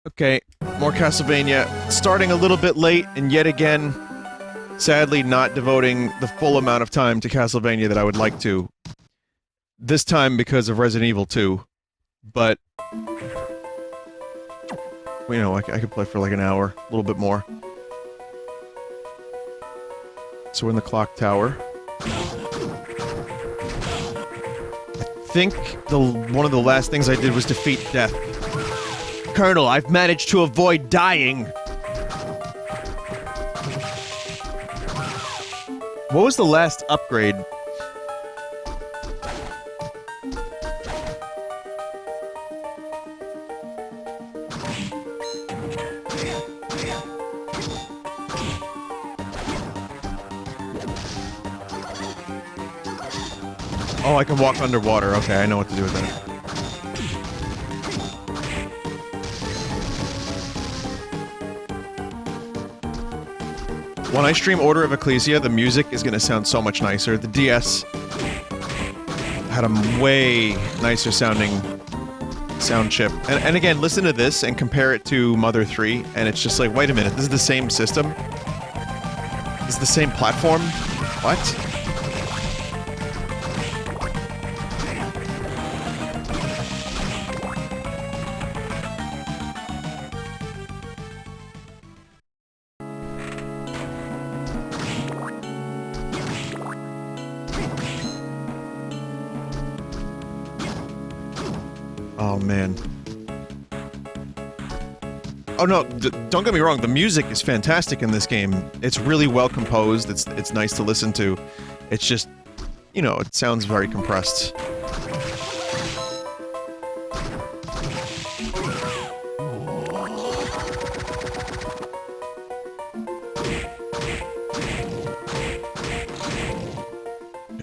Okay, more Castlevania. Starting a little bit late, and yet again, sadly not devoting the full amount of time to Castlevania that I would like to. This time because of Resident Evil 2. But... you know, I could play for like an hour, a little bit more. So we're in the clock tower. I think one of the last things I did was defeat death. Colonel, I've managed to avoid dying! What was the last upgrade? Oh, I can walk underwater. Okay, I know what to do with that. When I stream Order of Ecclesia, the music is gonna sound so much nicer. The DS had a way nicer sounding sound chip. And again, listen to this and compare it to Mother 3, and it's just like, wait a minute, this is the same system? This is the same platform? What? Oh, man. Oh, no, don't get me wrong, the music is fantastic in this game. It's really well composed, it's nice to listen to. It's just, you know, it sounds very compressed.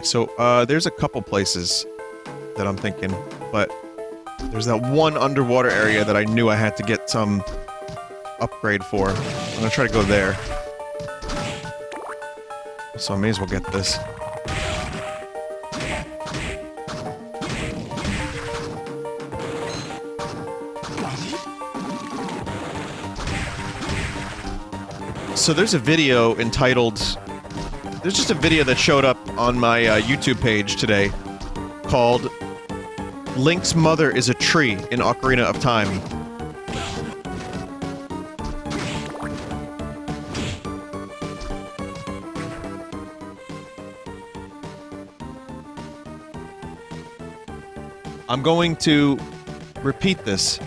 So, there's a couple places that I'm thinking, but there's that one underwater area that I knew I had to get some upgrade for. I'm gonna try to go there. So I may as well get this. So there's a video entitled... There's just a video that showed up on my YouTube page today called Link's Mother is a Tree in Ocarina of Time. I'm going to repeat this.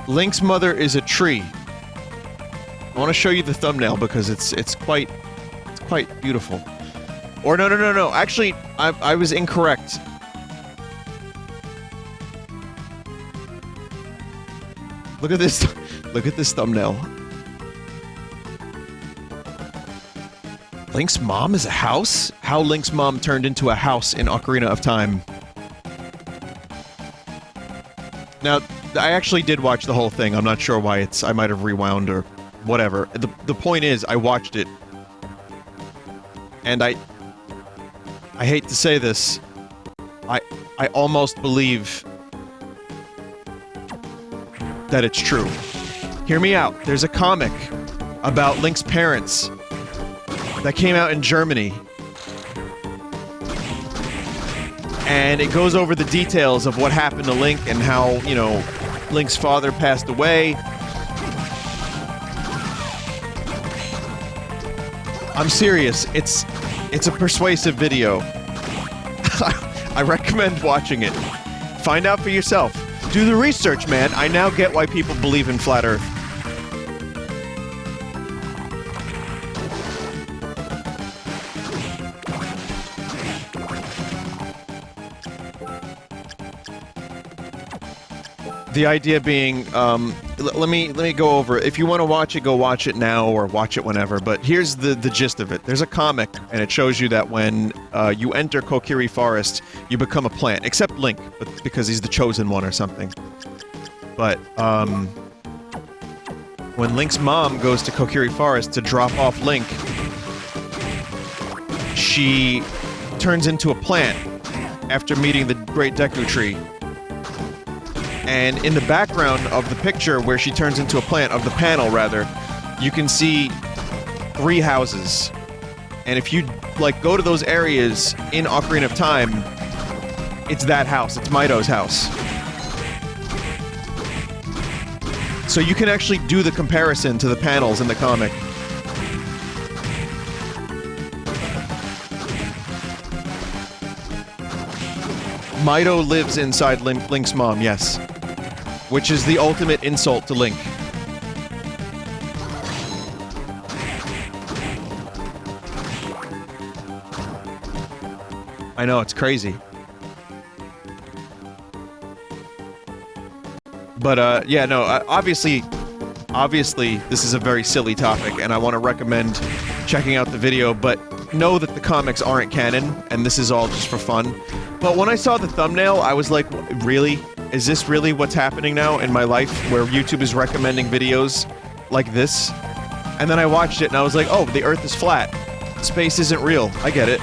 Link's mother is a tree. I want to show you the thumbnail because it's quite beautiful. Or no. Actually, I was incorrect. Look at this. Look at this thumbnail. Link's mom is a house? How Link's mom turned into a house in Ocarina of Time. Now, I actually did watch the whole thing. I'm not sure why I might have rewound or whatever. The point is, I watched it. And I hate to say this. I almost believe that it's true. Hear me out. There's a comic about Link's parents that came out in Germany. And it goes over the details of what happened to Link and how, you know, Link's father passed away. I'm serious. It's a persuasive video. I recommend watching it. Find out for yourself. Do the research, man. I now get why people believe in Flat Earth. The idea being, let me go over it. If you want to watch it, go watch it now or watch it whenever, but here's the gist of it. There's a comic, and it shows you that when you enter Kokiri Forest, you become a plant. Except Link, because he's the chosen one or something. But, when Link's mom goes to Kokiri Forest to drop off Link, she turns into a plant after meeting the Great Deku Tree. And in the background of the picture where she turns into a plant, of the panel rather, you can see 3 houses. And if you, like, go to those areas in Ocarina of Time, it's that house. It's Mido's house. So you can actually do the comparison to the panels in the comic. Mido lives inside Link's mom, yes. Which is the ultimate insult to Link. I know, it's crazy. But, yeah, no, obviously, this is a very silly topic, and I want to recommend checking out the video, but know that the comics aren't canon, and this is all just for fun. But when I saw the thumbnail, I was like, really? Is this really what's happening now in my life, where YouTube is recommending videos like this? And then I watched it, and I was like, oh, the Earth is flat. Space isn't real. I get it.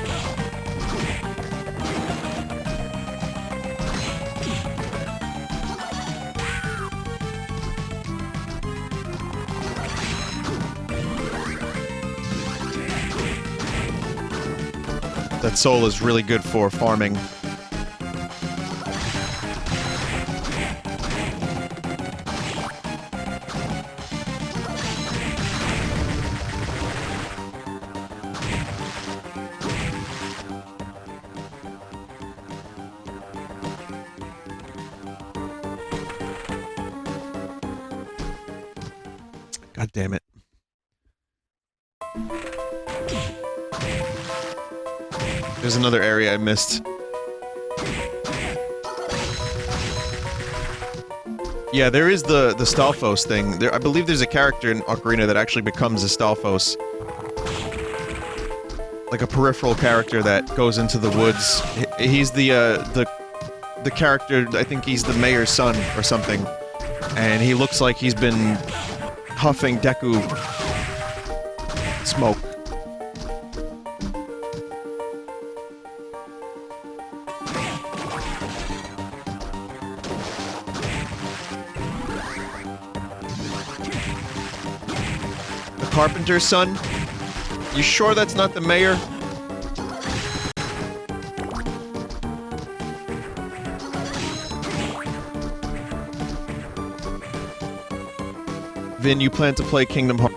That soul is really good for farming. God damn it. There's another area I missed. Yeah, there is the Stalfos thing. I believe there's a character in Ocarina that actually becomes a Stalfos. Like a peripheral character that goes into the woods. He's the character, I think he's the mayor's son or something. And he looks like he's been huffing Deku smoke. Carpenter's son? You sure that's not the mayor? Vin, you plan to play Kingdom Hearts...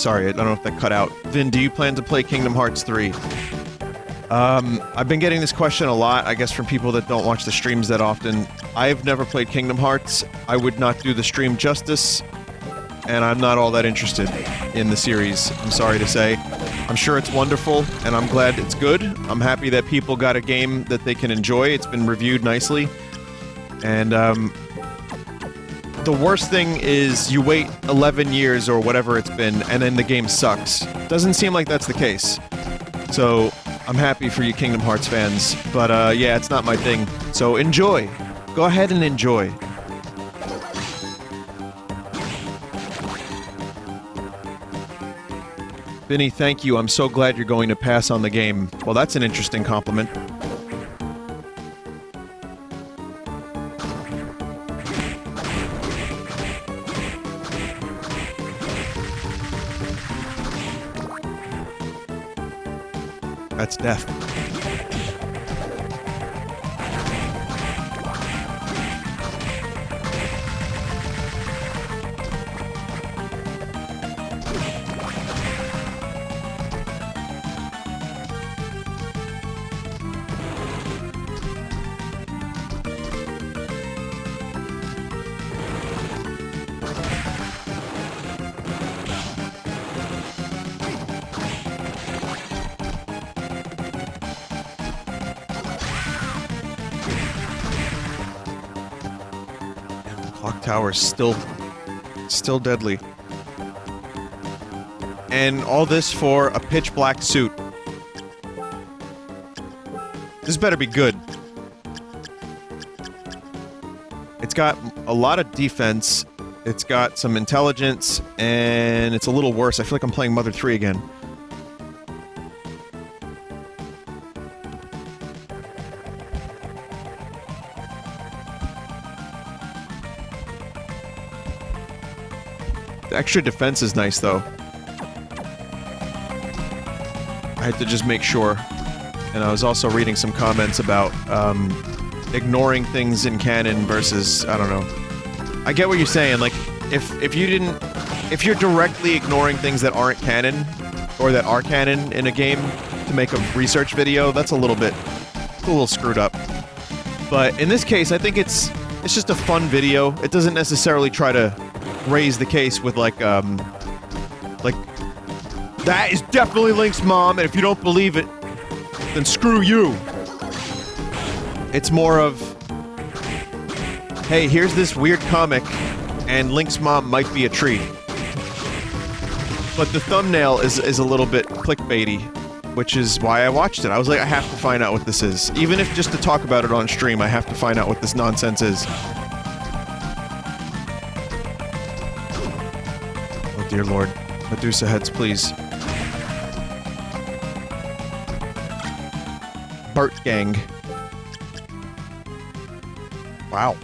Sorry, I don't know if that cut out. Vin, do you plan to play Kingdom Hearts 3? I've been getting this question a lot, I guess from people that don't watch the streams that often. I've never played Kingdom Hearts. I would not do the stream justice. And I'm not all that interested in the series, I'm sorry to say. I'm sure it's wonderful, and I'm glad it's good. I'm happy that people got a game that they can enjoy. It's been reviewed nicely. And, the worst thing is you wait 11 years or whatever it's been, and then the game sucks. Doesn't seem like that's the case. So, I'm happy for you Kingdom Hearts fans. But, yeah, it's not my thing. So, enjoy. Go ahead and enjoy. Vinny, thank you. I'm so glad you're going to pass on the game. Well, that's an interesting compliment. That's death. Tower's still deadly. And all this for a pitch black suit. This better be good. It's got a lot of defense, it's got some intelligence, and it's a little worse. I feel like I'm playing Mother 3 again. The extra defense is nice, though. I had to just make sure. And I was also reading some comments about, ignoring things in canon versus, I don't know. I get what you're saying, like, if you're directly ignoring things that aren't canon, or that are canon in a game to make a research video, that's a little screwed up. But in this case, I think it's just a fun video. It doesn't necessarily try to raise the case with like, that is definitely Link's mom, and if you don't believe it, then screw you. It's more of, hey, here's this weird comic, and Link's mom might be a tree. But the thumbnail is a little bit clickbaity, which is why I watched it. I was like, I have to find out what this is. Even if just to talk about it on stream, I have to find out what this nonsense is. Oh dear lord. Medusa heads, please. Burt gang. Wow.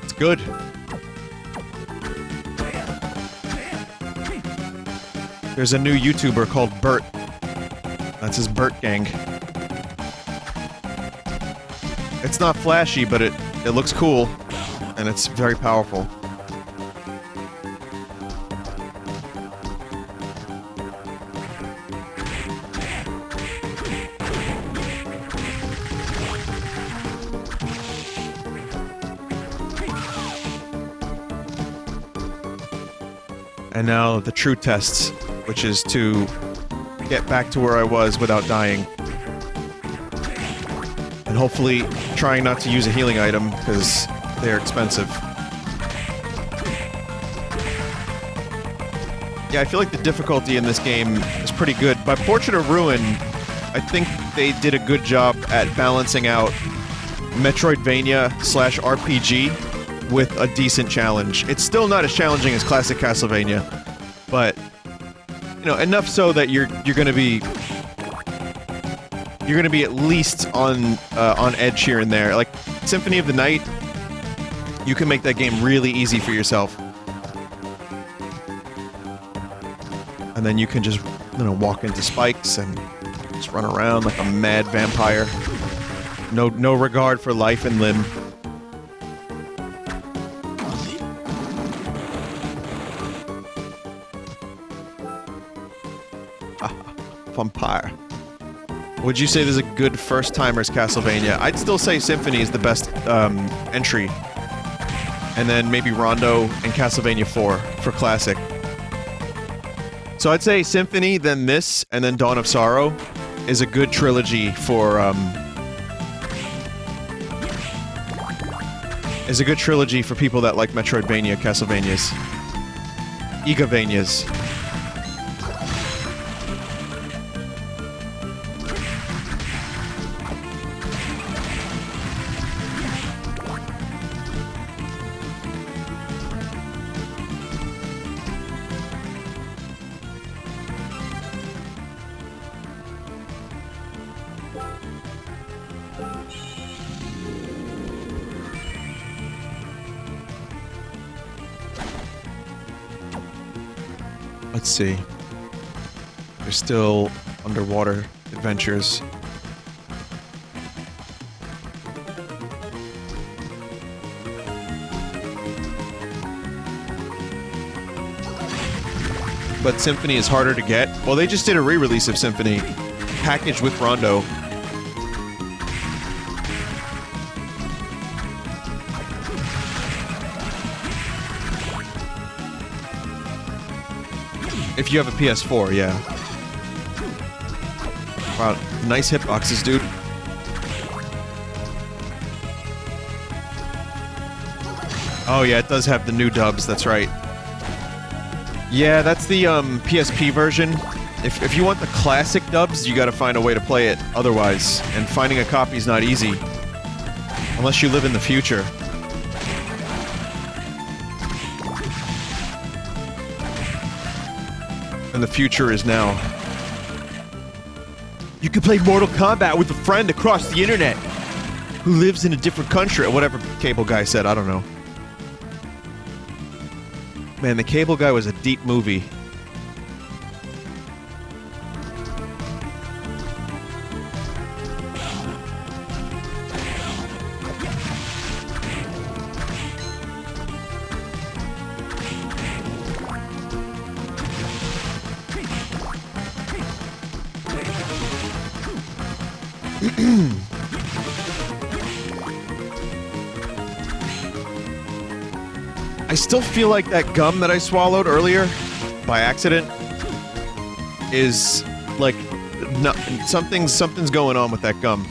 It's good. There's a new YouTuber called Burt. That's his Burt gang. It's not flashy, but it looks cool, and it's very powerful. And now the true tests, which is to get back to where I was without dying. And hopefully trying not to use a healing item, because they're expensive. Yeah, I feel like the difficulty in this game is pretty good. By Portrait of Ruin, I think they did a good job at balancing out Metroidvania/RPG with a decent challenge. It's still not as challenging as classic Castlevania, but you know, enough so that you're gonna be at least on edge here and there. Like Symphony of the Night, you can make that game really easy for yourself, and then you can just, you know, walk into spikes and just run around like a mad vampire. No regard for life and limb. Vampire. Would you say there's a good first-timers Castlevania? I'd still say Symphony is the best entry. And then maybe Rondo and Castlevania 4 for classic. So I'd say Symphony, then this, and then Dawn of Sorrow is a good trilogy for people that like Metroidvania, Castlevanias. Igavanias. Let's see. There's still underwater adventures. But Symphony is harder to get. Well, they just did a re-release of Symphony, packaged with Rondo. If you have a PS4, yeah. Wow, nice hitboxes, dude. Oh yeah, it does have the new dubs, that's right. Yeah, that's the PSP version. If you want the classic dubs, you gotta find a way to play it otherwise. And finding a copy is not easy. Unless you live in the future. And the future is now. You can play Mortal Kombat with a friend across the internet who lives in a different country, or whatever Cable Guy said, I don't know. Man, the Cable Guy was a deep movie. I still feel like that gum that I swallowed earlier, by accident, is like something's going on with that gum.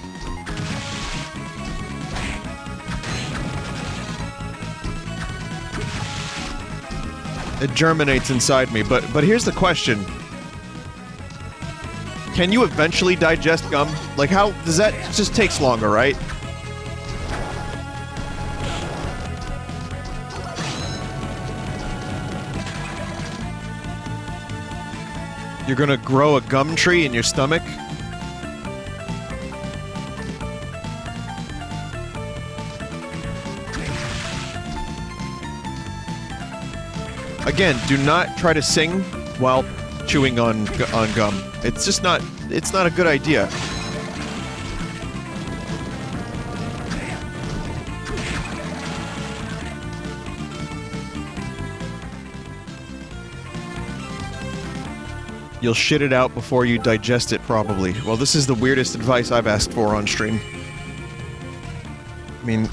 It germinates inside me, but here's the question. Can you eventually digest gum? Like, how does that? It just takes longer, right? You're gonna grow a gum tree in your stomach? Again, do not try to sing while chewing on gum. It's just not, it's not a good idea. You'll shit it out before you digest it, probably. Well, this is the weirdest advice I've asked for on stream. I mean,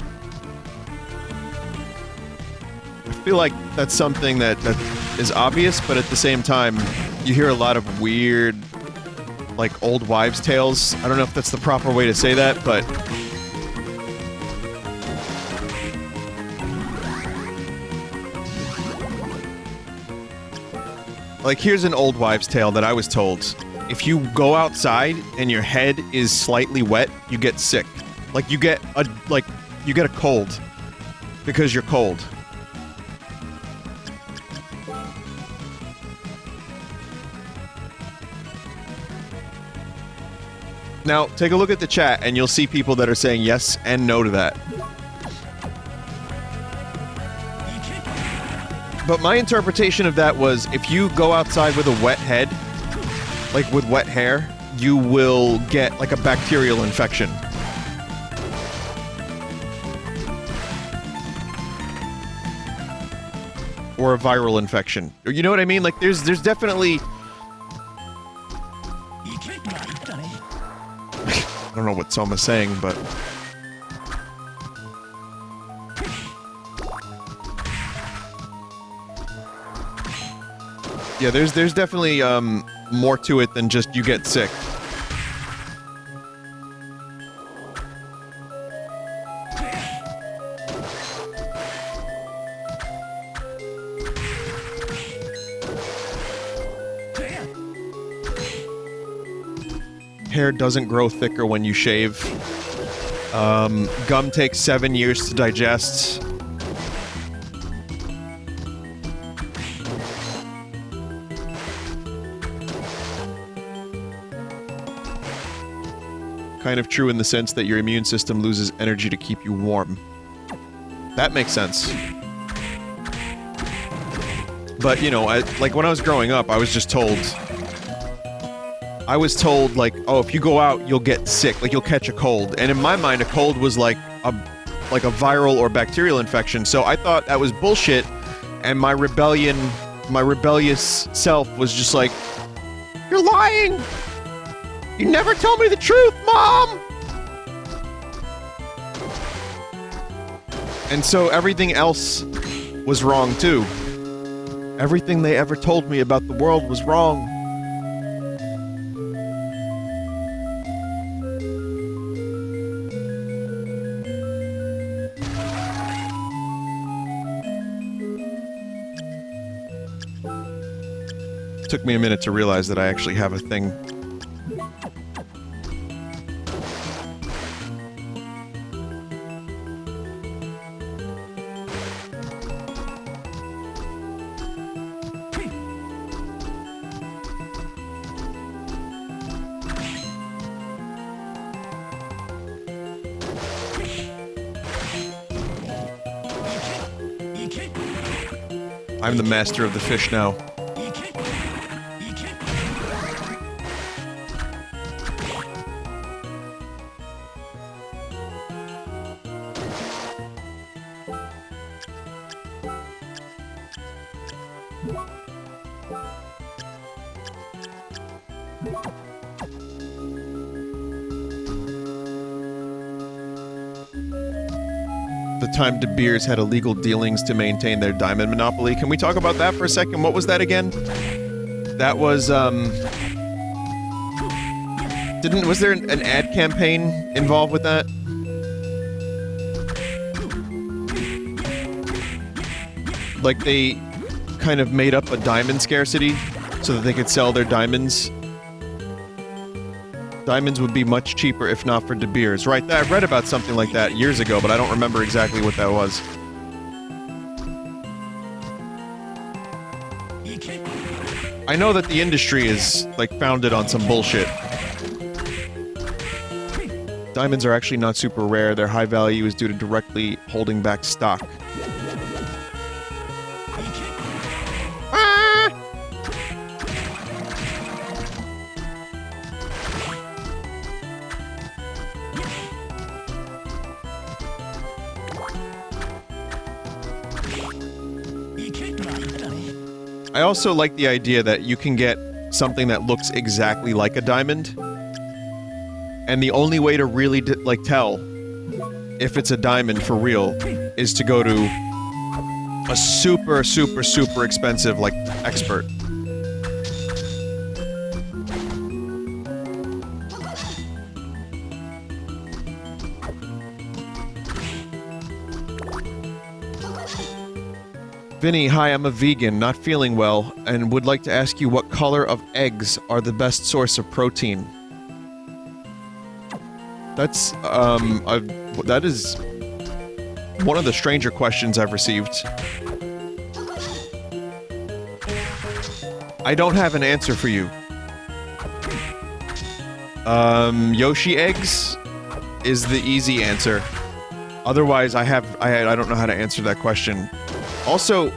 I feel like that's something that is obvious, but at the same time, you hear a lot of weird, like, old wives' tales. I don't know if that's the proper way to say that, but... like, here's an old wives' tale that I was told. If you go outside and your head is slightly wet, you get sick. Like, you get a cold. Because you're cold. Now, take a look at the chat, and you'll see people that are saying yes and no to that. But my interpretation of that was, if you go outside with a wet head, like with wet hair, you will get, like, a bacterial infection. Or a viral infection. You know what I mean? Like, there's definitely... I don't know what Soma's saying, but... yeah, there's definitely, more to it than just you get sick. Hair doesn't grow thicker when you shave. Gum takes 7 years to digest. Kind of true in the sense that your immune system loses energy to keep you warm. That makes sense. But, you know, like, when I was growing up, I was just told... I was told, like, oh, if you go out, you'll get sick, like, you'll catch a cold. And in my mind, a cold was like a viral or bacterial infection, so I thought that was bullshit, and my rebellious self was just like, you're lying! You never told me the truth, Mom! And so everything else was wrong, too. Everything they ever told me about the world was wrong. It took me a minute to realize that I actually have a thing. I'm the master of the fish now. Time De Beers had illegal dealings to maintain their diamond monopoly. Can we talk about that for a second? What was that again? That was, was there an ad campaign involved with that? Like, they kind of made up a diamond scarcity so that they could sell their diamonds. Diamonds would be much cheaper if not for De Beers. Right, I read about something like that years ago, but I don't remember exactly what that was. I know that the industry is, like, founded on some bullshit. Diamonds are actually not super rare. Their high value is due to directly holding back stock. I also like the idea that you can get something that looks exactly like a diamond, and the only way to really, like, tell if it's a diamond for real is to go to a super, super, super expensive, like, expert. Vinny, hi, I'm a vegan, not feeling well, and would like to ask you what color of eggs are the best source of protein. That's, that is one of the stranger questions I've received. I don't have an answer for you. Yoshi eggs is the easy answer. Otherwise, I don't know how to answer that question. Also,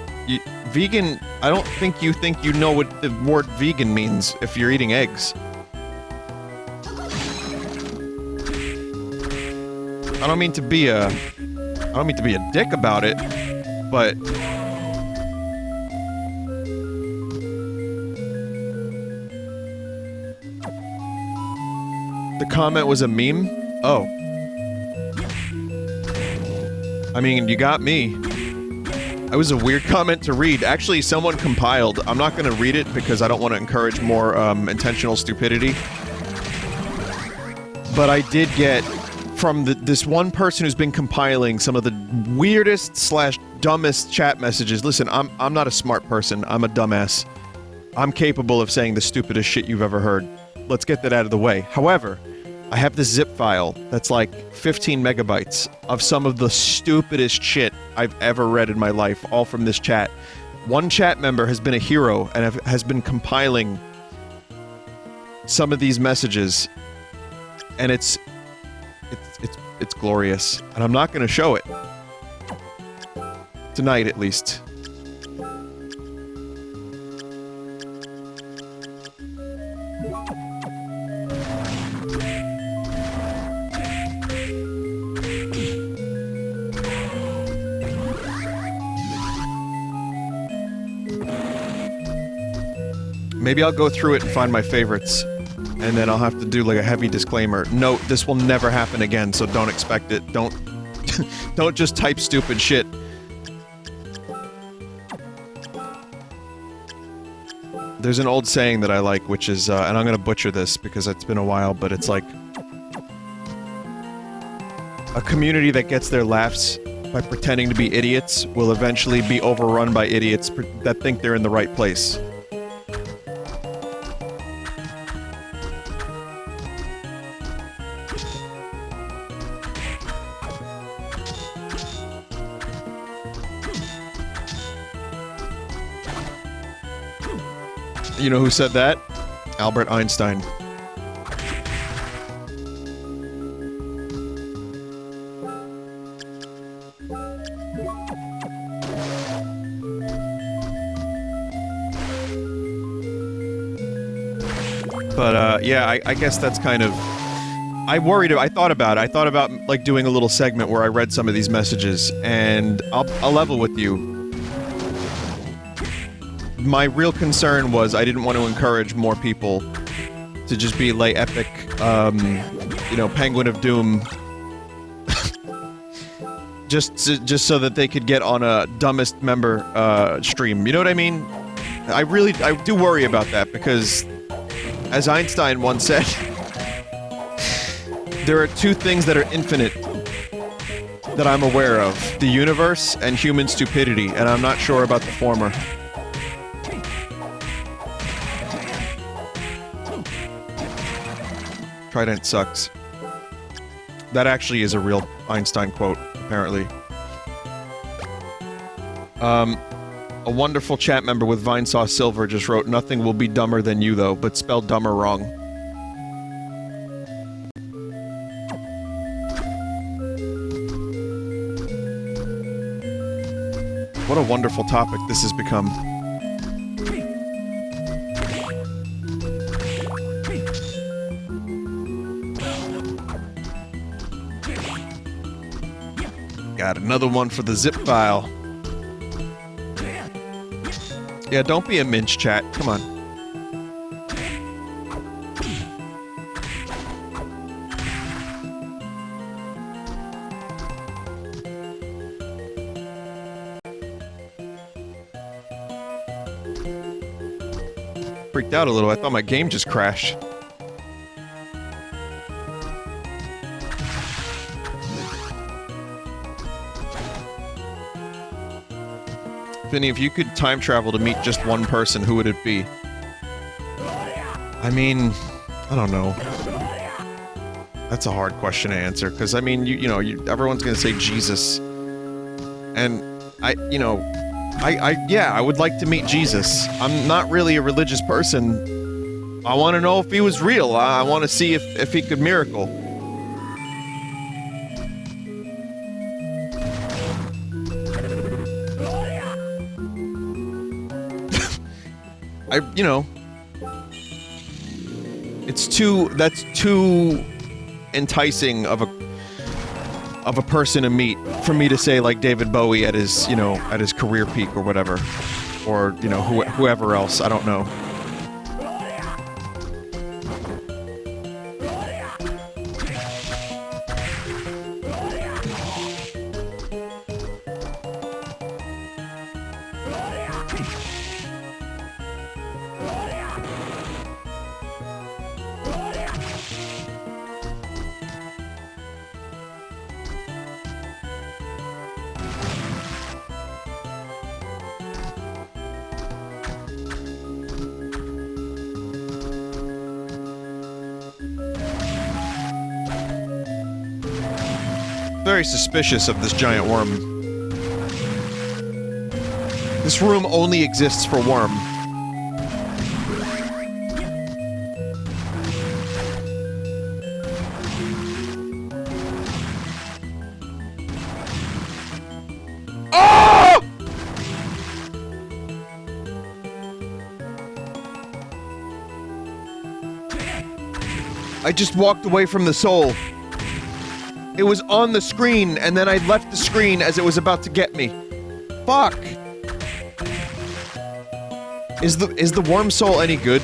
vegan, I don't think you know what the word vegan means if you're eating eggs. I don't mean to be a dick about it, but the comment was a meme? Oh. I mean, you got me. It was a weird comment to read. Actually, someone compiled. I'm not going to read it because I don't want to encourage more intentional stupidity. But I did get from this one person who's been compiling some of the weirdest / dumbest chat messages. Listen, I'm not a smart person. I'm a dumbass. I'm capable of saying the stupidest shit you've ever heard. Let's get that out of the way. However, I have this zip file that's like 15 megabytes of some of the stupidest shit I've ever read in my life, all from this chat. One chat member has been a hero and has been compiling some of these messages, and it's glorious, and I'm not going to show it. Tonight, at least. Maybe I'll go through it and find my favorites, and then I'll have to do like a heavy disclaimer. Note, this will never happen again, so don't expect it. Don't don't just type stupid shit. There's an old saying that I like, which is, and I'm gonna butcher this because it's been a while, but it's like, a community that gets their laughs by pretending to be idiots will eventually be overrun by idiots that think they're in the right place. You know who said that? Albert Einstein. But, yeah, I guess that's kind of... I thought about it. I thought about, like, doing a little segment where I read some of these messages, and I'll level with you. My real concern was I didn't want to encourage more people to just be, like, epic, you know, Penguin of Doom. just so that they could get on a dumbest member, stream. You know what I mean? I do worry about that, because, as Einstein once said, there are two things that are infinite that I'm aware of. The universe and human stupidity, and I'm not sure about the former. Trident sucks. That actually is a real Einstein quote, apparently. A wonderful chat member with Vinesauce Silver just wrote, "Nothing will be dumber than you, though," but spelled dumber wrong. What a wonderful topic this has become. Got another one for the zip file. Yeah, don't be a minch, chat. Come on. Freaked out a little. I thought my game just crashed. Vinny, if you could time travel to meet just one person, who would it be? I mean, I don't know. That's a hard question to answer, because, I mean, you know, everyone's gonna say Jesus. And, yeah, I would like to meet Jesus. I'm not really a religious person. I want to know if he was real. I want to see if he could miracle. You know, that's too enticing of a person to meet for me to say, like, David Bowie at his, you know, at his career peak or whatever. Or, you know, whoever else, I don't know. Very suspicious of this giant worm. This room only exists for worm. Oh! I just walked away from the soul. It was on the screen, and then I left the screen as it was about to get me. Fuck! Is the worm soul any good?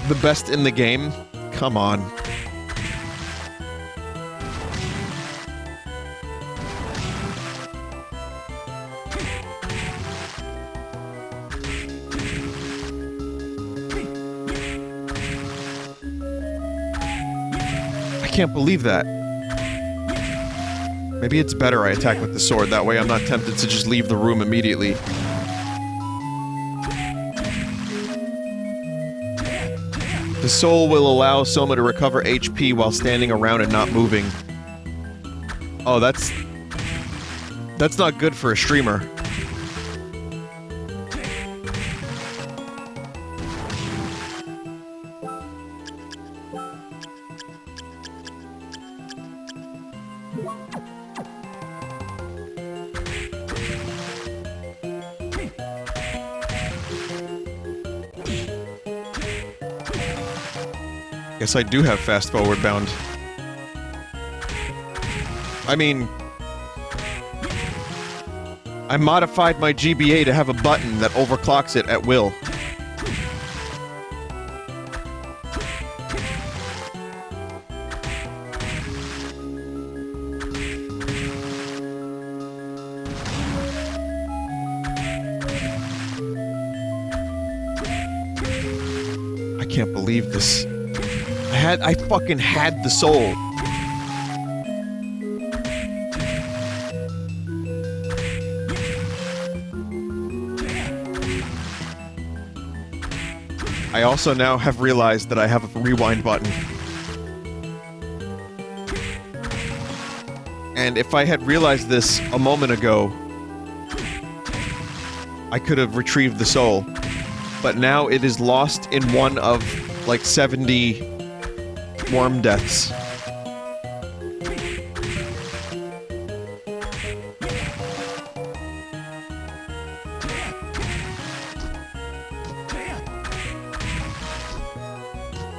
The best in the game? Come on. I can't believe that. Maybe it's better I attack with the sword, that way I'm not tempted to just leave the room immediately. The soul will allow Soma to recover HP while standing around and not moving. Oh, that's not good for a streamer. Guess I do have fast forward bound. I mean, I modified my GBA to have a button that overclocks it at will. I can't believe this. I fucking had the soul. I also now have realized that I have a rewind button. And if I had realized this a moment ago, I could have retrieved the soul. But now it is lost in one of, like, 70 worm deaths.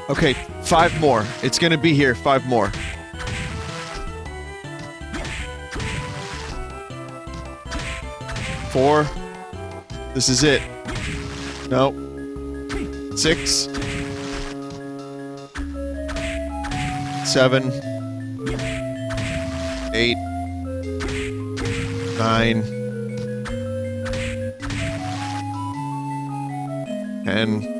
Okay, 5 more. It's gonna be here, 5 more. Four. This is it. No. 6. 7. 8. 9. 10.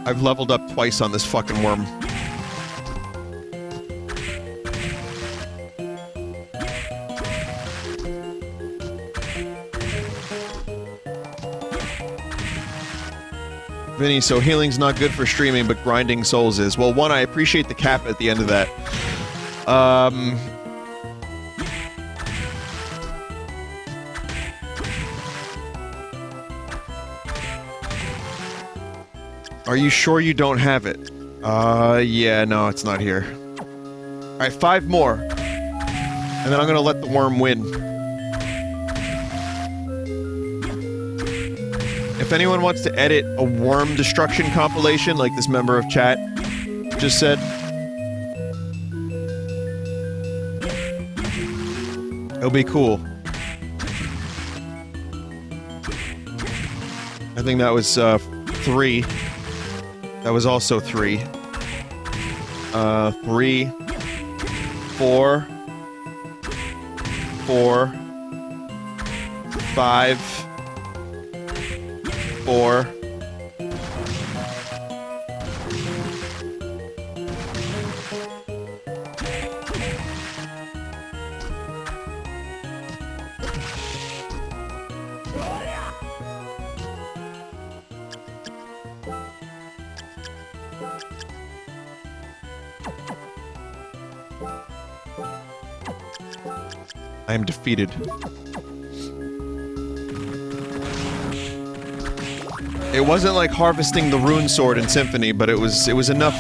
I've leveled up twice on this fucking worm. Vinny, so healing's not good for streaming, but grinding souls is. Well, one, I appreciate the cap at the end of that. Are you sure you don't have it? Yeah, no, it's not here. Alright, 5 more. And then I'm gonna let the worm win. If anyone wants to edit a worm destruction compilation, like this member of chat just said, it'll be cool. I think that was, 3. That was also 3. 3. 4. 4. 5. 4. I am defeated. It wasn't like harvesting the rune sword in Symphony, but it was enough.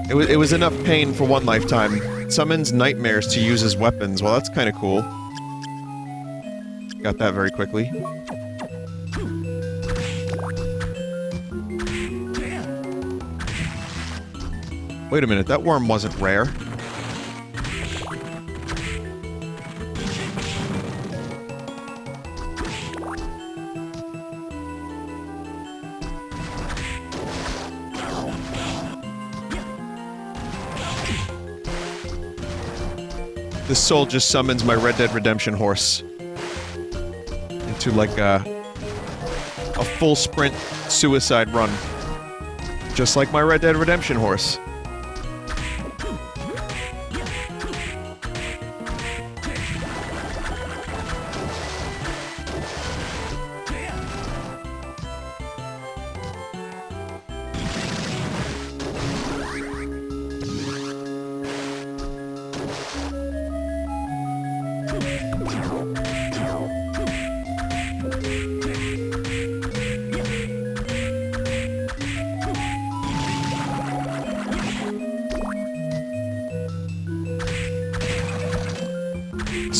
It was enough pain for one lifetime. It summons nightmares to use as weapons. Well, that's kind of cool. Got that very quickly. Wait a minute, that worm wasn't rare. This soul just summons my Red Dead Redemption horse into like a full sprint suicide run. Just like my Red Dead Redemption horse.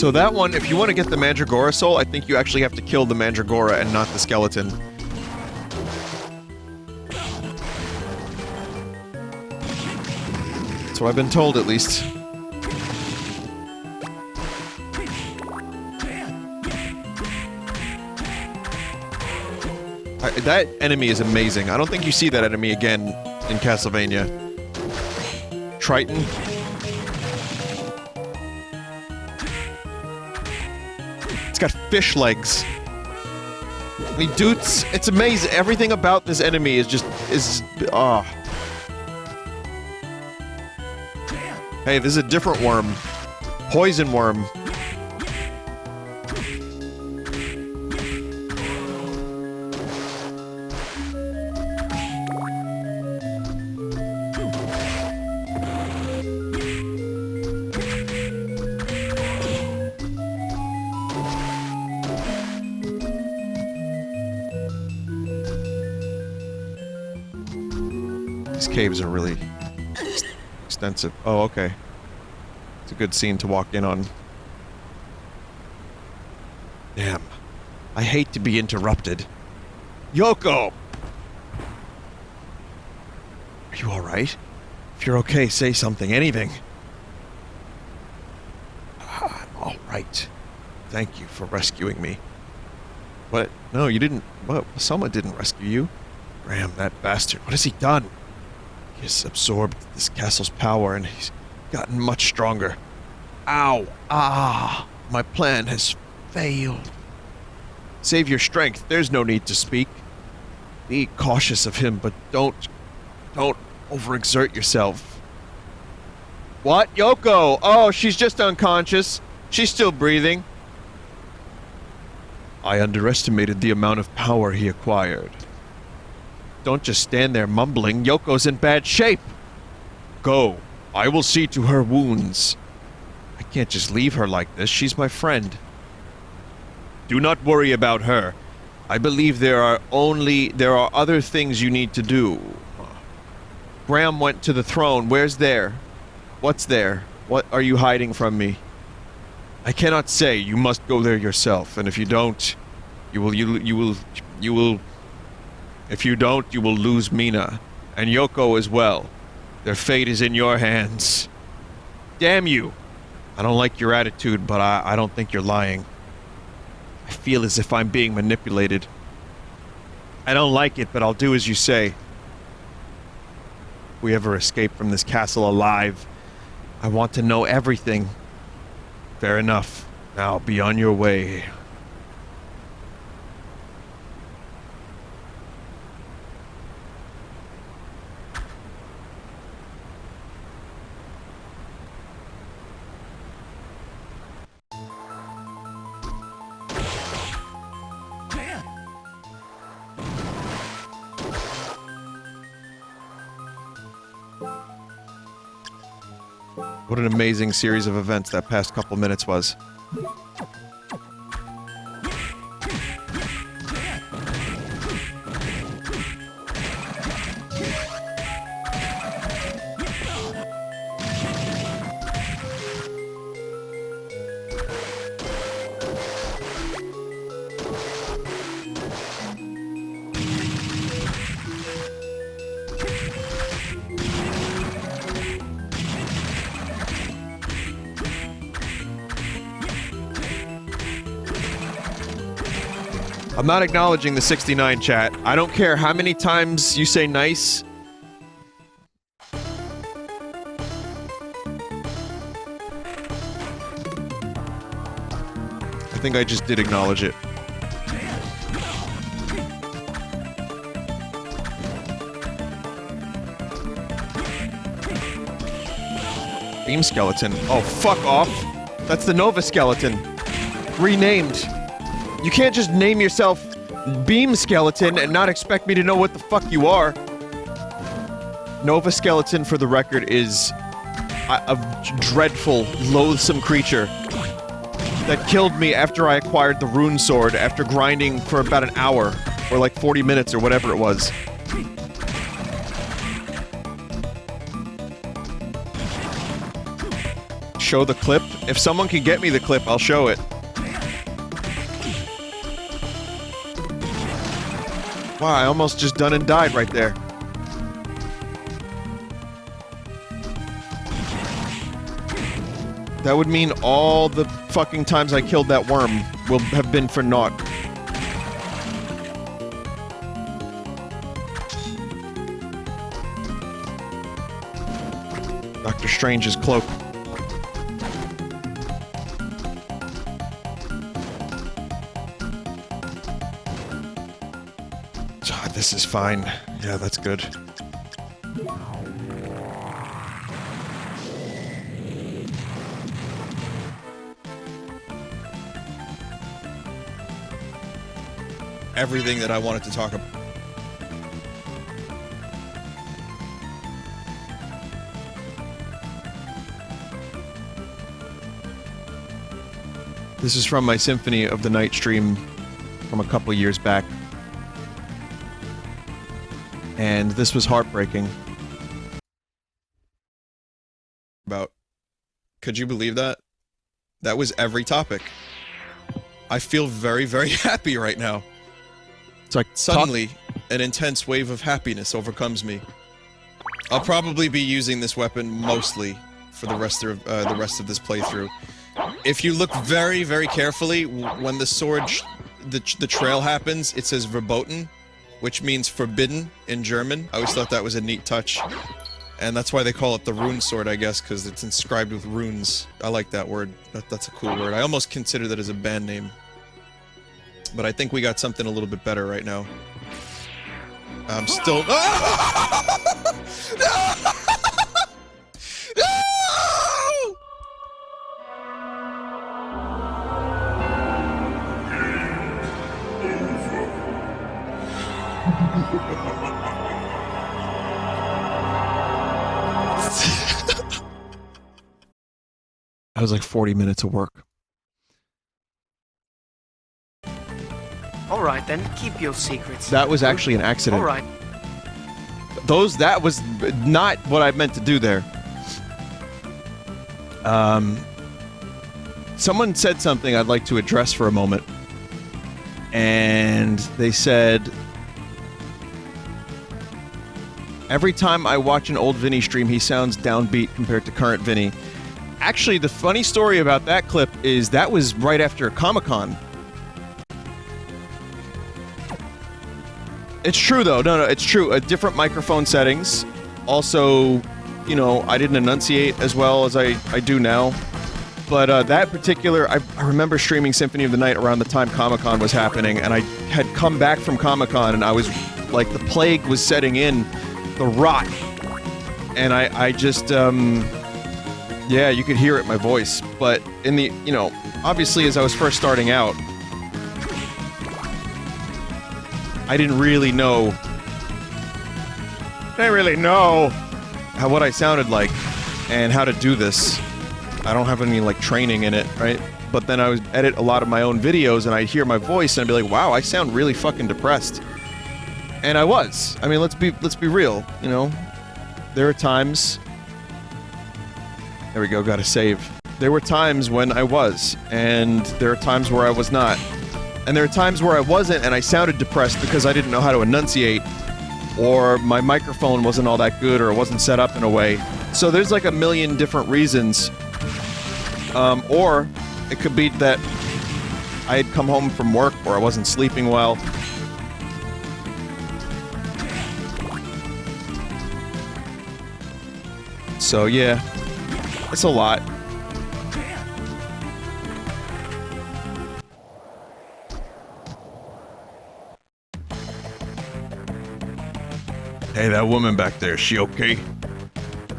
So that one, if you want to get the Mandragora soul, I think you actually have to kill the Mandragora and not the skeleton. That's what I've been told, at least. That enemy is amazing. I don't think you see that enemy again in Castlevania. Triton. It's got fish legs. I mean, dudes, it's amazing. Everything about this enemy is just, ah. Hey, this is a different worm. Poison worm. Caves are really extensive. Oh, okay. It's a good scene to walk in on. Damn. I hate to be interrupted. Yoko! Are you alright? If you're okay, say something. Anything. I'm alright. Thank you for rescuing me. What? No, you didn't. What? Someone didn't rescue you. Graham, that bastard. What has he done? He's absorbed this castle's power and he's gotten much stronger. Ow! Ah! My plan has failed. Save your strength. There's no need to speak. Be cautious of him, but don't overexert yourself. What? Yoko! Oh, she's just unconscious. She's still breathing. I underestimated the amount of power he acquired. Don't just stand there mumbling. Yoko's in bad shape. Go. I will see to her wounds. I can't just leave her like this. She's my friend. Do not worry about her. I believe there are other things you need to do. Graham went to the throne. Where's there? What's there? What are you hiding from me? I cannot say. You must go there yourself. And if you don't, you will If you don't, you will lose Mina, and Yoko as well. Their fate is in your hands. Damn you! I don't like your attitude, but I don't think you're lying. I feel as if I'm being manipulated. I don't like it, but I'll do as you say. If we ever escape from this castle alive, I want to know everything. Fair enough. Now be on your way. What an amazing series of events that past couple minutes was. I'm not acknowledging the 69 chat. I don't care how many times you say nice. I think I just did acknowledge it. Beam skeleton. Oh, fuck off. That's the Nova skeleton. Renamed. You can't just name yourself Beam Skeleton and not expect me to know what the fuck you are. Nova Skeleton, for the record, is a dreadful, loathsome creature that killed me after I acquired the rune sword after grinding for about an hour, or like 40 minutes or whatever it was. show the clip? If someone can get me the clip, I'll show it. Wow, I almost just done and died right there. That would mean all the fucking times I killed that worm will have been for naught. Dr. Strange's cloak. God, this is fine. Yeah, that's good. Everything that I wanted to talk about. This is from my Symphony of the Night stream from a couple years back. And this was heartbreaking. Could you believe that? That was every topic. I feel very, very happy right now. It's like suddenly an intense wave of happiness overcomes me. I'll probably be using this weapon mostly for the rest of this playthrough. If you look very, very carefully, when the sword, the trail happens, it says verboten, which means forbidden in German. I always thought that was a neat touch. And that's why they call it the rune sword, I guess, because it's inscribed with runes. I like that word. That's a cool word. I almost consider that as a band name. But I think we got something a little bit better right now. I'm still... No! No! That was like 40 minutes of work. Alright then, keep your secrets. That was actually an accident. Alright. That was not what I meant to do there. Someone said something I'd like to address for a moment. And they said... Every time I watch an old Vinny stream, he sounds downbeat compared to current Vinny. Actually, the funny story about that clip is that was right after Comic-Con. It's true, though. No, it's true. Different microphone settings. Also, you know, I didn't enunciate as well as I do now. But that particular... I remember streaming Symphony of the Night around the time Comic-Con was happening, and I had come back from Comic-Con, and I was... like, the plague was setting in. The rot. And I just, yeah, you could hear it in my voice. But in the... you know, obviously as I was first starting out... I didn't really know what I sounded like and how to do this. I don't have any, like, training in it, right? But then I would edit a lot of my own videos and I'd hear my voice and I'd be like, wow, I sound really fucking depressed. And I was. I mean, let's be real, you know? There are times... There we go, gotta save. There were times when I was, and there are times where I was not. And there are times where I wasn't and I sounded depressed because I didn't know how to enunciate, or my microphone wasn't all that good, or it wasn't set up in a way. So there's like a million different reasons. Or it could be that I had come home from work or I wasn't sleeping well. So yeah, it's a lot. Hey, that woman back there, she okay?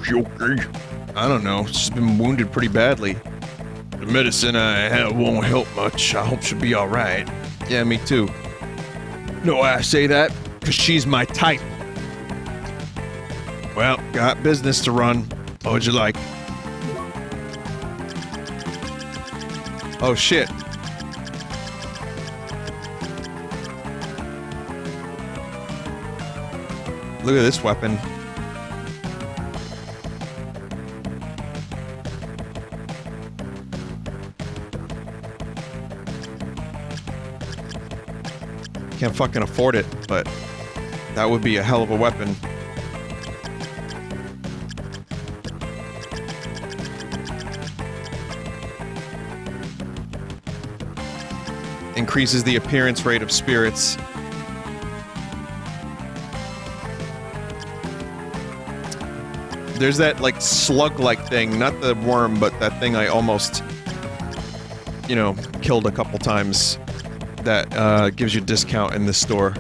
She okay? I don't know, she's been wounded pretty badly. The medicine I have won't help much. I hope she'll be alright. Yeah, me too. No, I say that because she's my type. Well, got business to run. What would you like? Oh, shit. Look at this weapon. Can't fucking afford it, but that would be a hell of a weapon. Increases the appearance rate of spirits. There's that, like, slug-like thing, not the worm, but that thing I almost, you know, killed a couple times that gives you a discount in the store.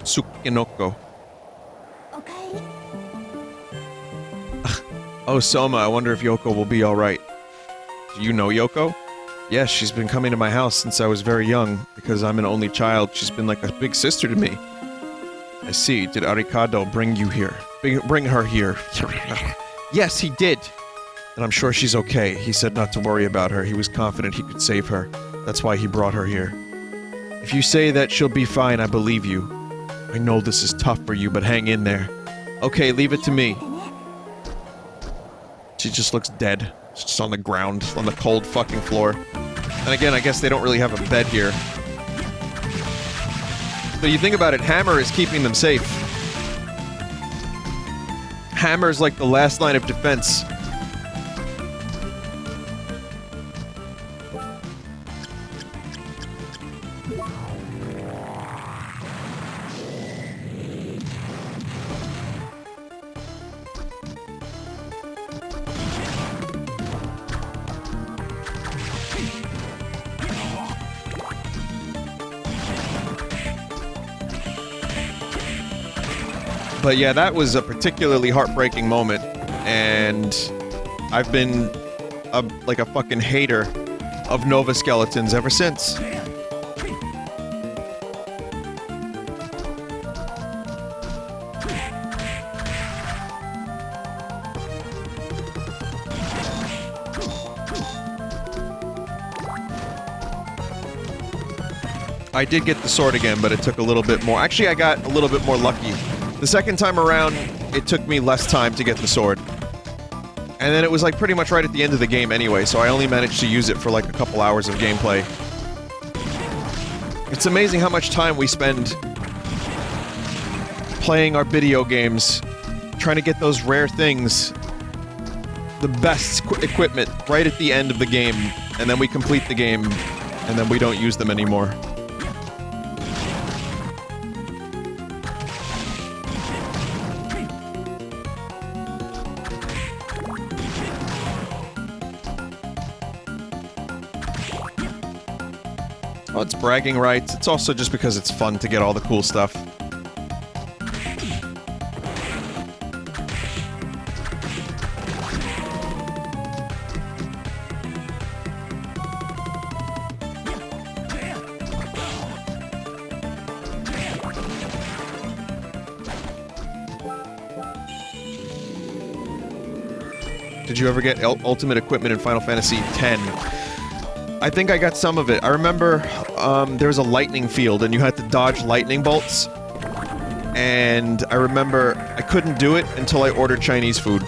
Tsukinoko. Okay. Oh, Soma, I wonder if Yoko will be alright. Do you know Yoko? Yes, she's been coming to my house since I was very young. Because I'm an only child, she's been like a big sister to me. I see. Did Arikado bring you here? Bring her here. Yes, he did! And I'm sure she's okay. He said not to worry about her. He was confident he could save her. That's why he brought her here. If you say that she'll be fine, I believe you. I know this is tough for you, but hang in there. Okay, leave it to me. She just looks dead. She's just on the ground, on the cold fucking floor. And again, I guess they don't really have a bed here. But you think about it, Hammer is keeping them safe. Hammer's like the last line of defense. But yeah, that was a particularly heartbreaking moment, and I've been like a fucking hater of Nova Skeletons ever since. I did get the sword again, but it took a little bit more. Actually, I got a little bit more lucky. The second time around, it took me less time to get the sword. And then it was like pretty much right at the end of the game anyway, so I only managed to use it for like a couple hours of gameplay. It's amazing how much time we spend playing our video games, trying to get those rare things, the best equipment right at the end of the game, and then we complete the game, and then we don't use them anymore. Oh, it's bragging rights. It's also just because it's fun to get all the cool stuff. Did you ever get ultimate equipment in Final Fantasy X? I think I got some of it. I remember there was a lightning field and you had to dodge lightning bolts. And I remember I couldn't do it until I ordered Chinese food.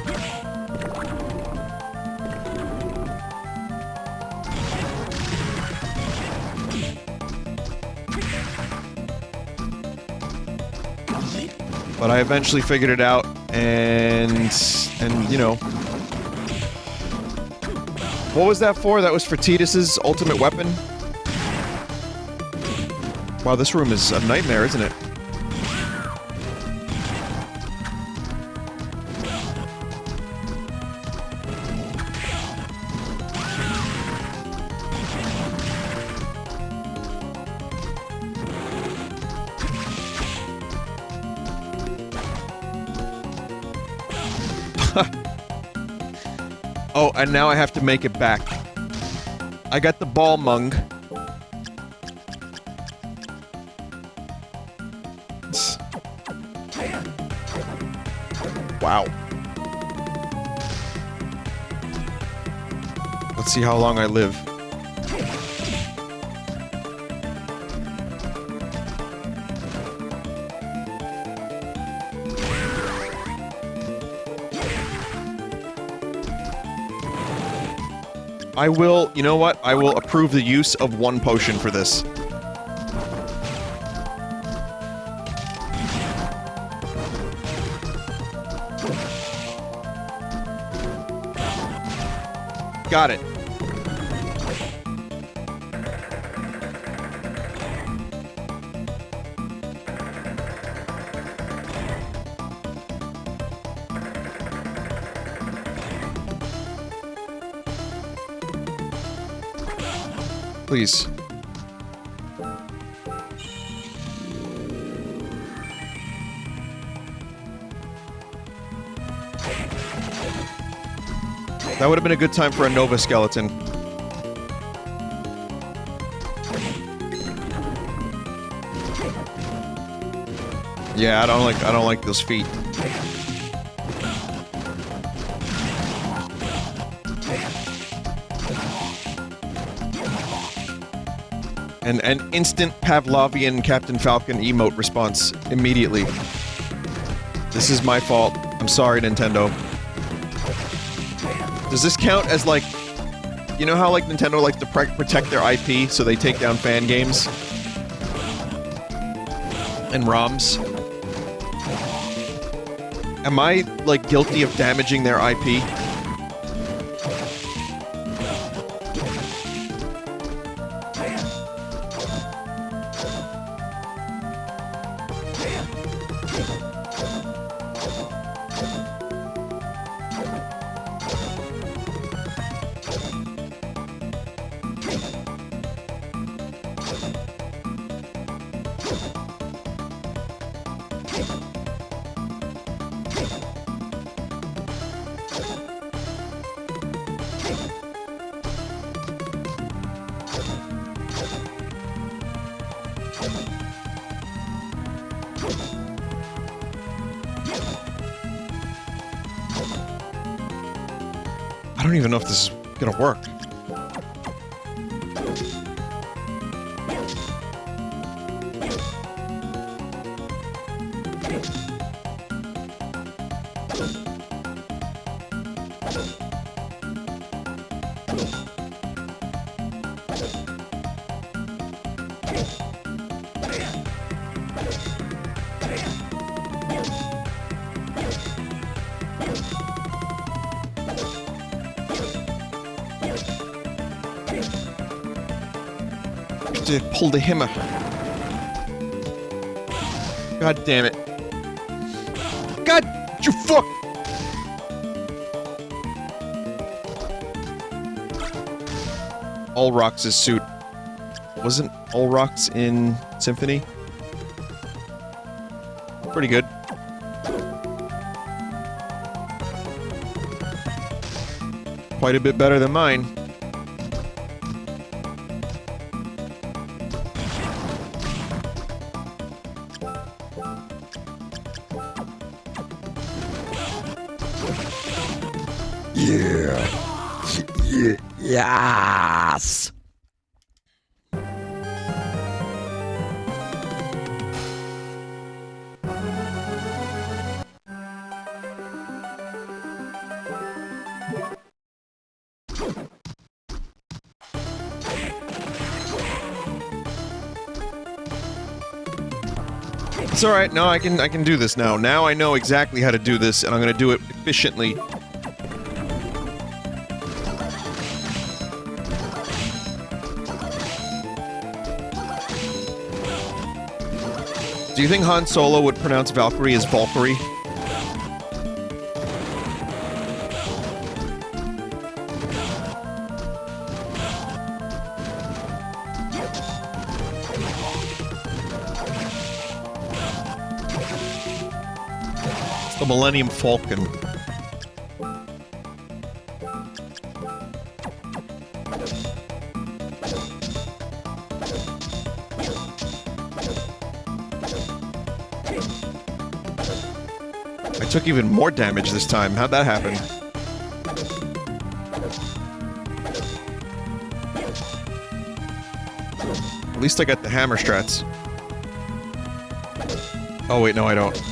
But I eventually figured it out, and you know. What was that for? That was for Tidus's ultimate weapon? Wow, this room is a nightmare, isn't it? Oh, and now I have to make it back. I got the ball mung. Wow. Let's see how long I live. I will, you know what? I will approve the use of 1 potion for this. Got it. Please. That would have been a good time for a Nova skeleton. Yeah, I don't like those feet. An instant Pavlovian Captain Falcon emote response immediately. This is my fault. I'm sorry, Nintendo. Does this count as, like... You know how, like, Nintendo likes to protect their IP, so they take down fan games? And ROMs? Am I, like, guilty of damaging their IP? I don't even know if this is gonna work. To pull the hammer. God damn it. God, you fuck! Ulrox's suit. Wasn't Ulrox in Symphony? Pretty good. Quite a bit better than mine. Yes. It's alright, no, I can do this now. Now I know exactly how to do this, and I'm gonna do it efficiently. Do you think Han Solo would pronounce Valkyrie as Valkyrie? It's the Millennium Falcon. I took even more damage this time. How'd that happen? At least I got the hammer strats. Oh wait, no I don't.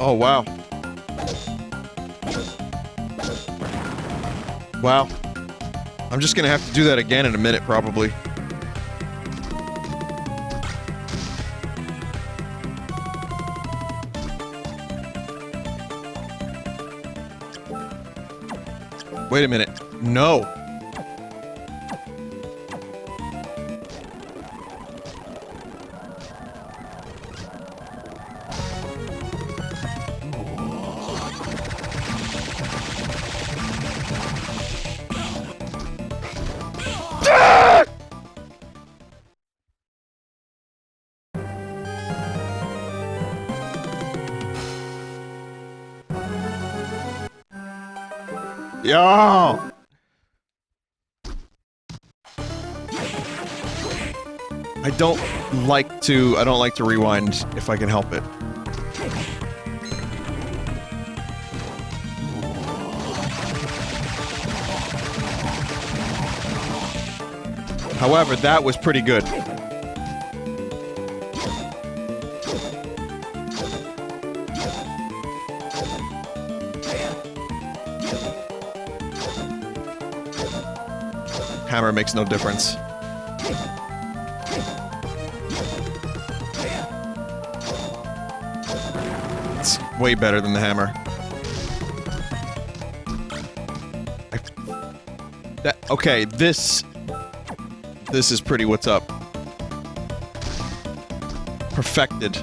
Oh, wow. Wow. I'm just gonna have to do that again in a minute, probably. Wait a minute. No. Yo! I don't like to rewind if I can help it. However, that was pretty good. Hammer makes no difference. It's way better than the hammer. Okay, this is pretty what's up. Perfected.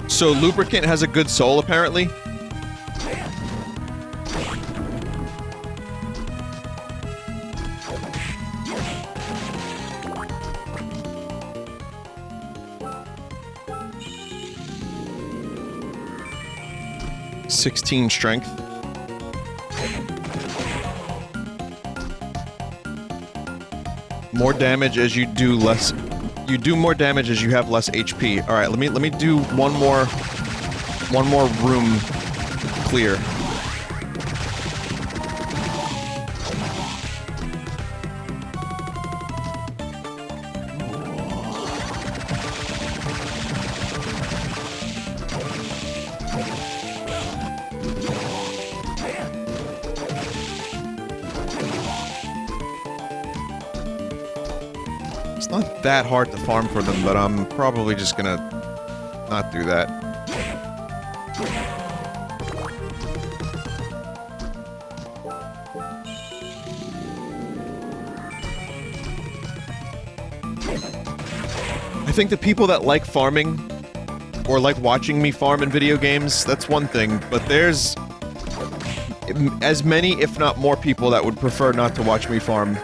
So lubricant has a good soul, apparently. (16 strength). More damage as you do less. You do more damage as you have less HP. All right, let me do one more room clear. It's not that hard to farm for them, but I'm probably just gonna not do that. I think the people that like farming, or like watching me farm in video games, that's one thing, but there's as many, if not more people that would prefer not to watch me farm.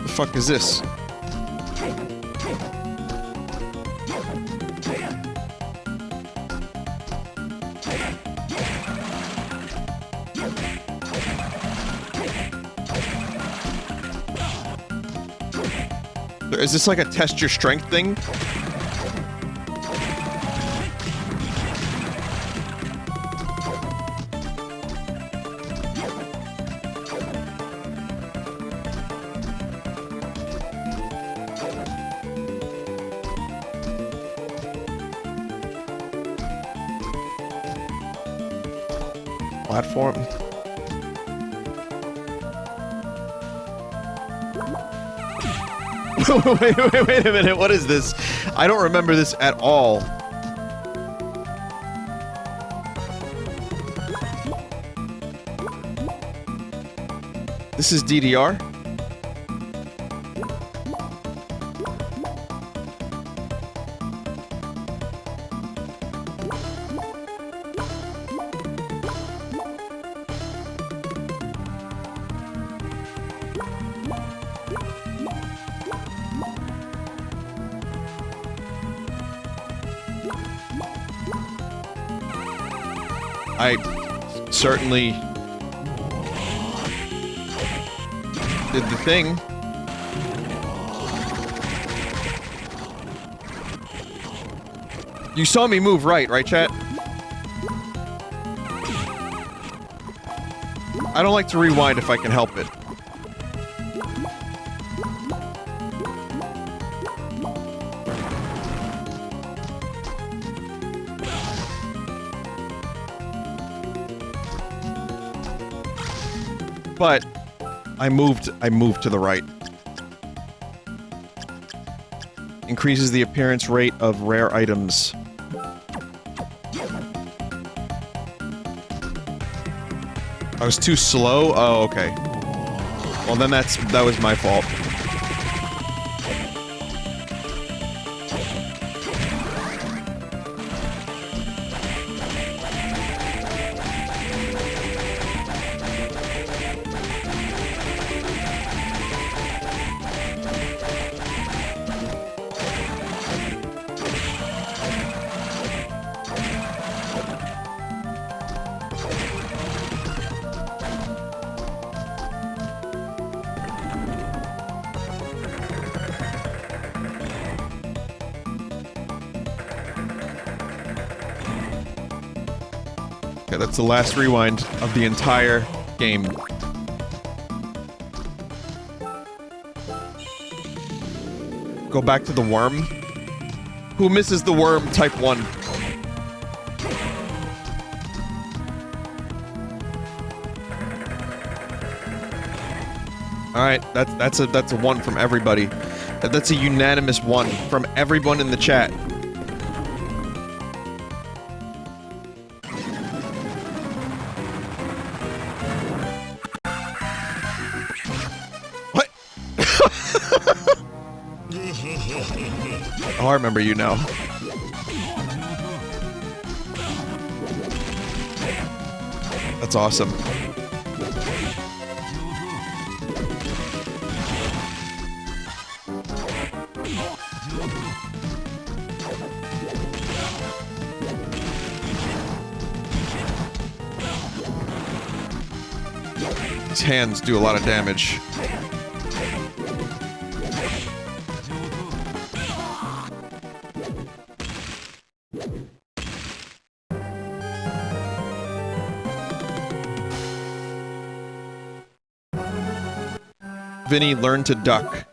The fuck is this? Is this like a test your strength thing? Platform. wait a minute, what is this? I don't remember this at all. This is DDR? I certainly did the thing. You saw me move right, chat? I don't like to rewind if I can help it. But I moved to the right. Increases the appearance rate of rare items. I was too slow? Oh, okay. Well, then that was my fault. That's the last rewind of the entire game. Go back to the worm? Who misses the worm type 1? Alright, that's a 1 from everybody. That's a unanimous 1 from everyone in the chat. Oh, I remember you now. That's awesome. His hands do a lot of damage. Vinny, learn to duck.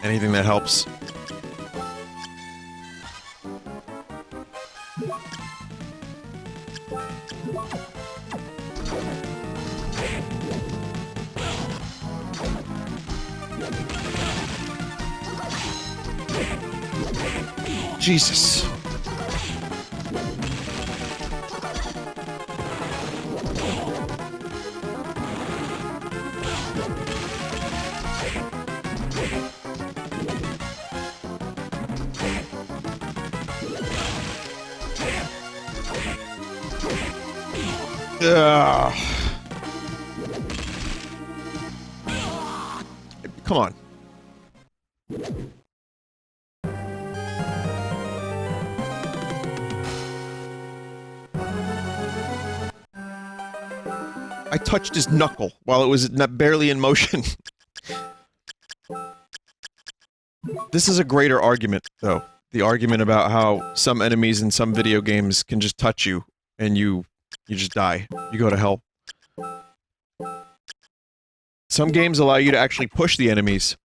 Anything that helps. Jesus. Come on. I touched his knuckle while it was barely in motion. This is a greater argument, though. The argument about how some enemies in some video games can just touch you, and you just die. You go to hell. Some games allow you to actually push the enemies.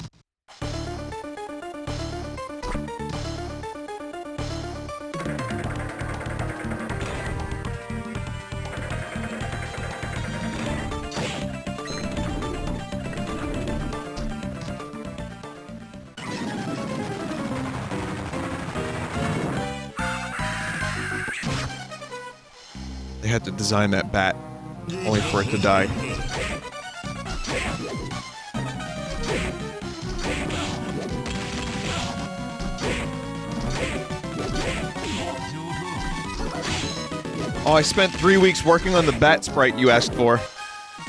had to design that bat, only for it to die. Oh, I spent 3 weeks working on the bat sprite you asked for.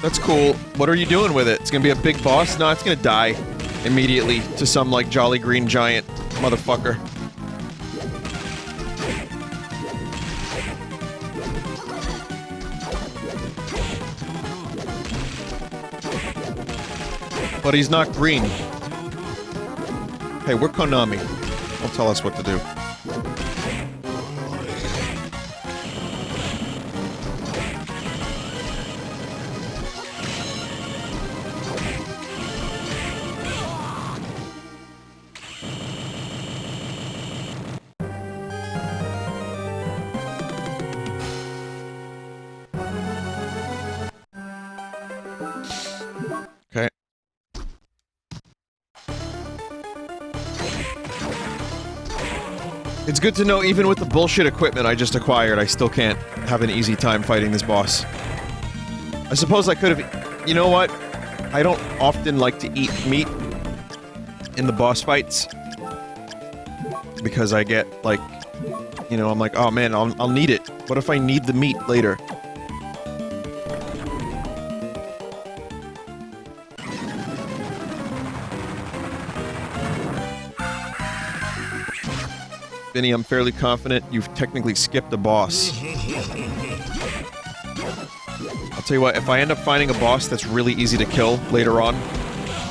That's cool. What are you doing with it? It's gonna be a big boss? No, it's gonna die immediately to some, like, jolly green giant motherfucker. But he's not green. Hey, we're Konami. Don't tell us what to do. Okay. It's good to know even with the bullshit equipment I just acquired, I still can't have an easy time fighting this boss. I suppose I could have... You know what? I don't often like to eat meat in the boss fights. Because I get, like... You know, I'm like, oh man, I'll need it. What if I need the meat later? Vinny, I'm fairly confident you've technically skipped a boss. I'll tell you what, if I end up finding a boss that's really easy to kill later on,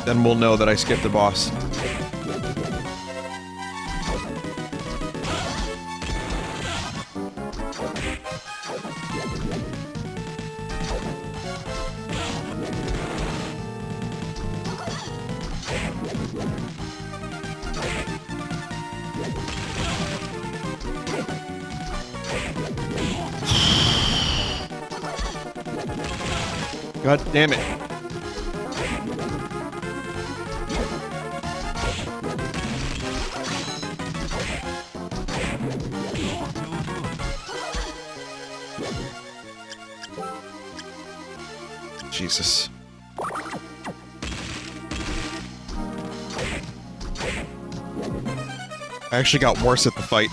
then we'll know that I skipped a boss. God damn it. Jesus. I actually got worse at the fight.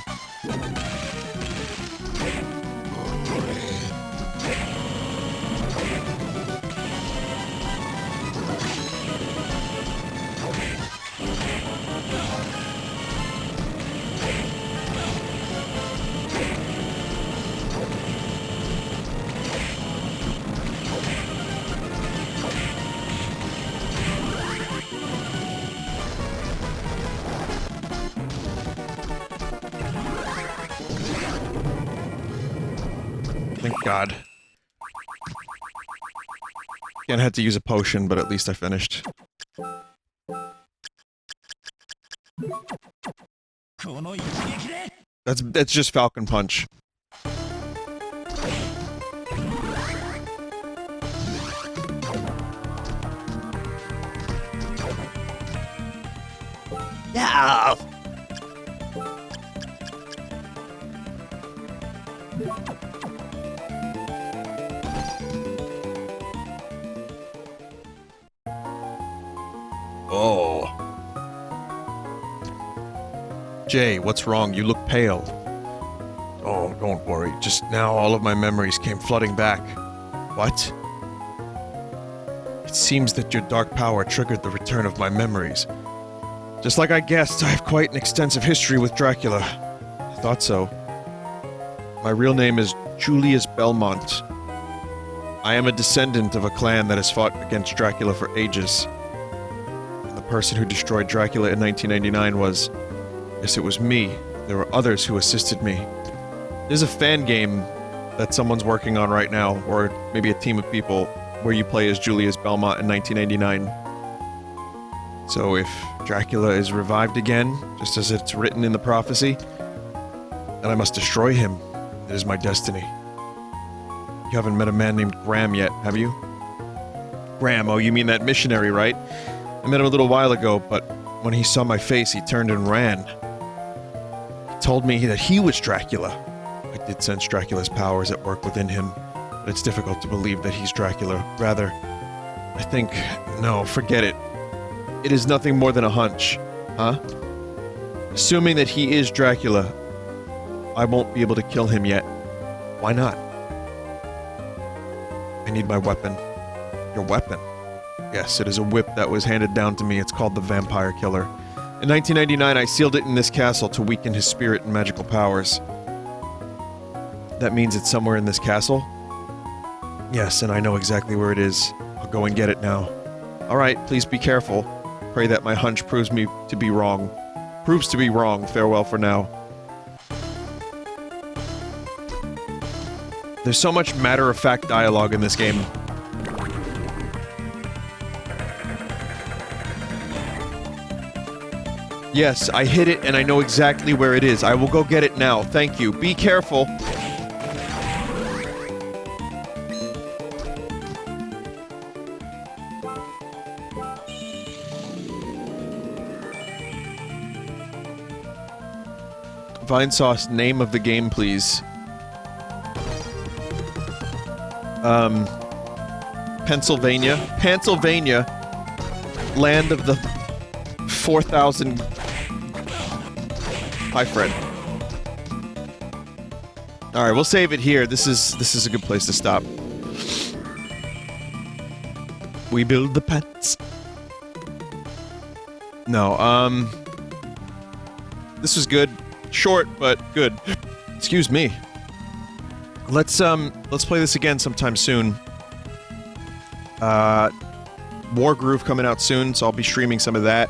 Thank God. Again, I had to use a potion, but at least I finished. That's just Falcon Punch. Yeah. Oh. Jay, what's wrong? You look pale. Oh, don't worry. Just now all of my memories came flooding back. What? It seems that your dark power triggered the return of my memories. Just like I guessed, I have quite an extensive history with Dracula. I thought so. My real name is Julius Belmont. I am a descendant of a clan that has fought against Dracula for ages. The person who destroyed Dracula in 1999 was... Yes, it was me. There were others who assisted me. There's a fan game that someone's working on right now, or maybe a team of people, where you play as Julius Belmont in 1989. So if Dracula is revived again, just as it's written in the prophecy, then I must destroy him. It is my destiny. You haven't met a man named Graham yet, have you? Graham, oh, you mean that missionary, right? I met him a little while ago, but when he saw my face, he turned and ran. He told me that he was Dracula. I did sense Dracula's powers at work within him. but it's difficult to believe that he's Dracula. Rather, I think... no, forget it. It is nothing more than a hunch. Huh? Assuming that he is Dracula, I won't be able to kill him yet. Why not? I need my weapon. Your weapon? Yes, it is a whip that was handed down to me. It's called the Vampire Killer. In 1999, I sealed it in this castle to weaken his spirit and magical powers. That means it's somewhere in this castle? Yes, and I know exactly where it is. I'll go and get it now. Alright, please be careful. Pray that my hunch proves me to be wrong. Proves to be wrong. Farewell for now. There's so much matter-of-fact dialogue in this game. Yes, I hit it and I know exactly where it is. I will go get it now. Thank you. Be careful. Vinesauce, name of the game, please. Pennsylvania. Pennsylvania. Land of the 4,000... Hi, Fred. Alright, we'll save it here. This is a good place to stop. We build the pets. No, this was good. Short, but good. Excuse me. Let's play this again sometime soon. Wargroove coming out soon, so I'll be streaming some of that.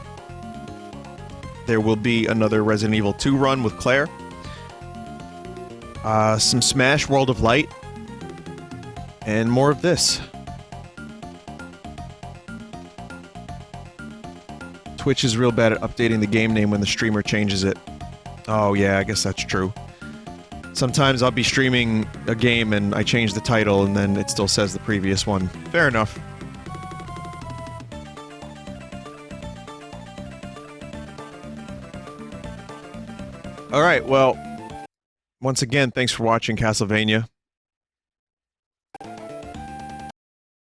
There will be another Resident Evil 2 run with Claire. Some Smash World of Light. And more of this. Twitch is real bad at updating the game name when the streamer changes it. Oh yeah, I guess that's true. Sometimes I'll be streaming a game and I change the title and then it still says the previous one. Fair enough. Alright, well, once again, thanks for watching Castlevania.